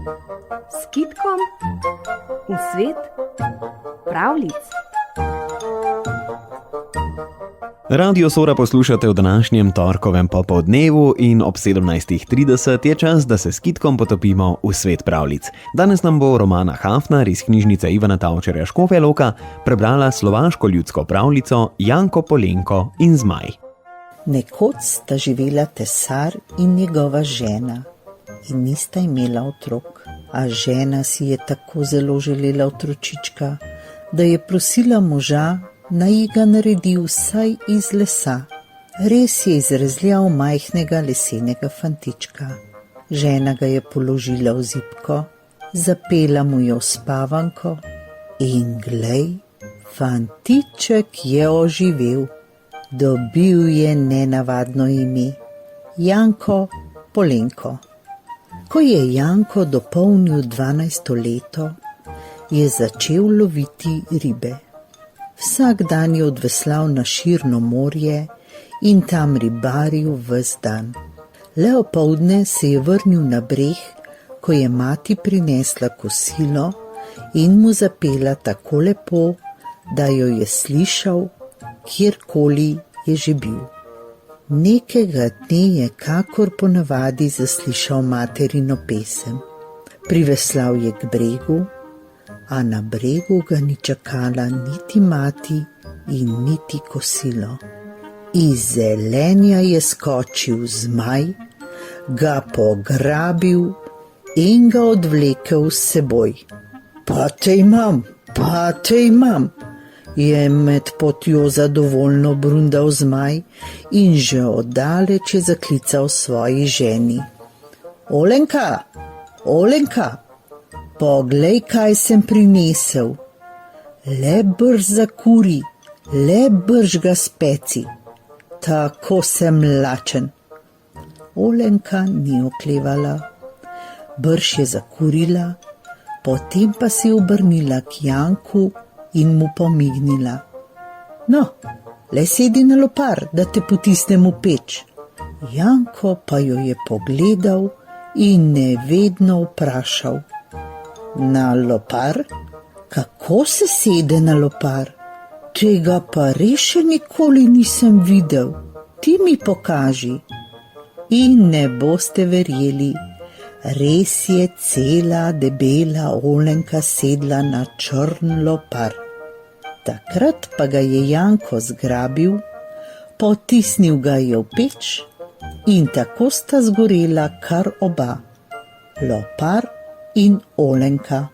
S kitkom v svet pravljic. Radio Sora poslušate v današnjem torkovem popoldnevu in ob 17:30 je čas, da se s kitkom potopimo v svet pravljic. Danes nam bo Romana Hafnar iz knjižnice Ivana Tavčarja Škofja Loka prebrala slovaško ljudsko pravljico Janko, Polenko in zmaj. Nekoč sta živela tesar in njegova žena in nista imela otrok, a žena si je tako zelo želela otročička, da je prosila moža, naj ji ga naredi vsaj iz lesa. Res je izrezljal majhnega lesenega fantička. Žena ga je položila v zibko, zapela mu je v spavanko in glej, fantiček je oživel. Dobil je nenavadno ime, Janko, Polenko. Ko je Janko dopolnil 12. leto, je začel loviti ribe. Vsak dan je odveslal na širno morje in tam ribaril ves dan. Le opoldne se je vrnil na breg, ko je mati prinesla kosilo in mu zapela tako lepo, da jo je slišal, kjerkoli je že bil. Nekega dne je kakor ponavadi zaslišal materino pesem. Priveslal je k bregu, a na bregu ga ni čakala niti mati in niti kosilo. Iz zelenja je skočil zmaj, ga pograbil in ga odvlekel s seboj. Pa te imam, je med potjo zadovoljno brundal zmaj in že oddaleč je zaklical svoji ženi. Olenka, poglej, kaj sem prinesel. Le brž zakuri, le brž ga speci, tako sem lačen. Olenka ni oklevala, brž je zakurila, potem pa se je obrnila k Janku in mu pomignila. No, le sedi na lopar, da te potisnem v peč. Janko pa jo je pogledal in nevedno vprašal. Na lopar? Kako se sede na lopar? Tega pa res še nikoli nisem videl. Ti mi pokaži. In ne boste verjeli, res je cela debela Olenka sedla na črn lopar. Takrat pa ga je Janko zgrabil, potisnil ga je v peč in tako sta zgorela kar oba, lopar in Olenka.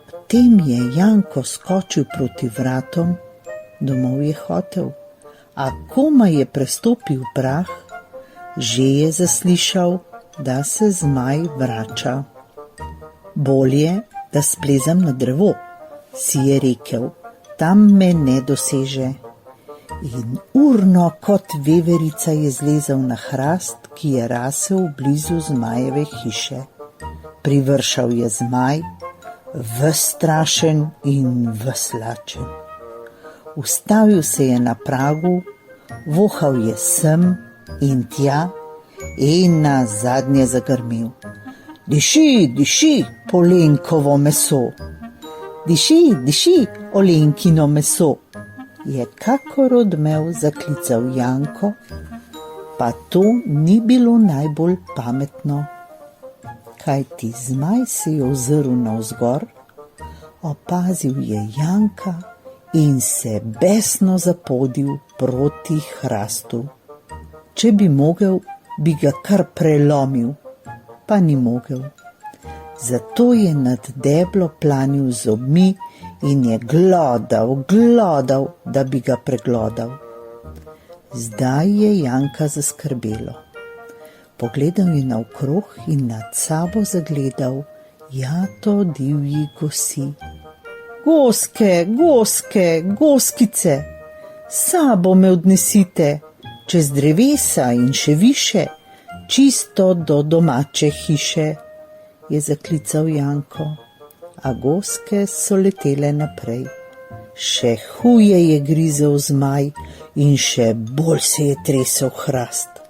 Potem je Janko skočil proti vratom, domov je hotel, a komaj je prestopil prah, že je zaslišal, da se zmaj vrača. Bolje, da splezam na drevo, si je rekel, tam me ne doseže. In urno kot veverica je zlezel na hrast, ki je rasel blizu zmajeve hiše. Privršal je zmaj, ves strašen in ves lačen. Ustavil se je na pragu, vohal je sem in tja in nazadnje zagrmel. Diši, Polenkovo meso. Diši, Olenkino meso, je kakor odmev zaklical Janko, pa to ni bilo najbolj pametno. Kajti zmaj se je ozrl navzgor, opazil je Janka in se besno zapodil proti hrastu. Če bi mogel, bi ga kar prelomil, pa ni mogel. Zato je nad deblo planil z zobmi in je glodal, da bi ga preglodal. Zdaj je Janka zaskrbelo. Pogledal je naokrog in nad sabo zagledal jato divji gosi. Goskice, sabo me odnesite, čez drevesa in še više, čisto do domače hiše, je zaklical Janko, a goske so letele naprej. Še huje je grizel zmaj in še bolj se je tresel hrast.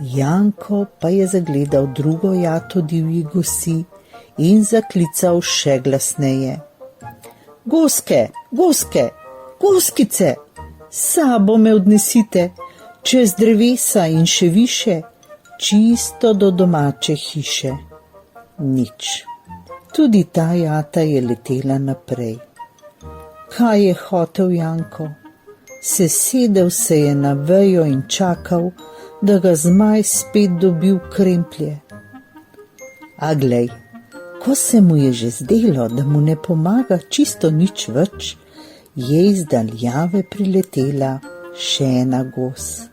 Janko pa je zagledal drugo jato divjih gosi in zaklical še glasneje. Goske, goske, goskice, sabo me odnesite, čez drevesa in še više, čisto do domače hiše. Nič. Tudi ta jata je letela naprej. Kaj je hotel Janko? Sesedel se je na vejo in čakal, da ga zmaj spet dobil kremplje. A glej, ko se mu je že zdelo, da mu ne pomaga čisto nič več, je iz daljave priletela še ena gos.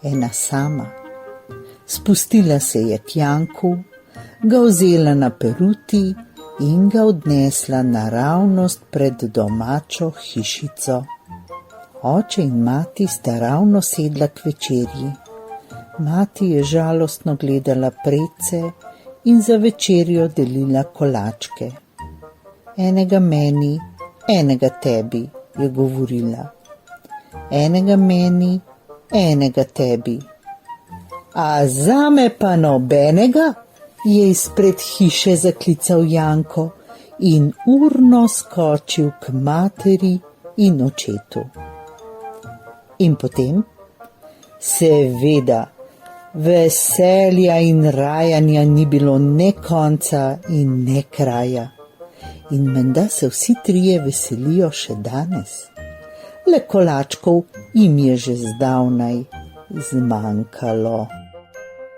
Ena sama. Spustila se je k Janku, ga vzela na peruti in ga odnesla naravnost pred domačo hišico. Oče in mati sta ravno sedla k večerji. Mati je žalostno gledala prece in za večerjo delila kolačke. Enega meni, enega tebi, je govorila. Enega meni, enega tebi. A zame pa nobenega, je izpred hiše zaklical Janko in urno skočil k materi in očetu. In potem? Seveda, veselja in rajanja ni bilo ne konca in ne kraja. In menda se vsi trije veselijo še danes. Le kolačkov jim je že zdavnaj zmanjkalo.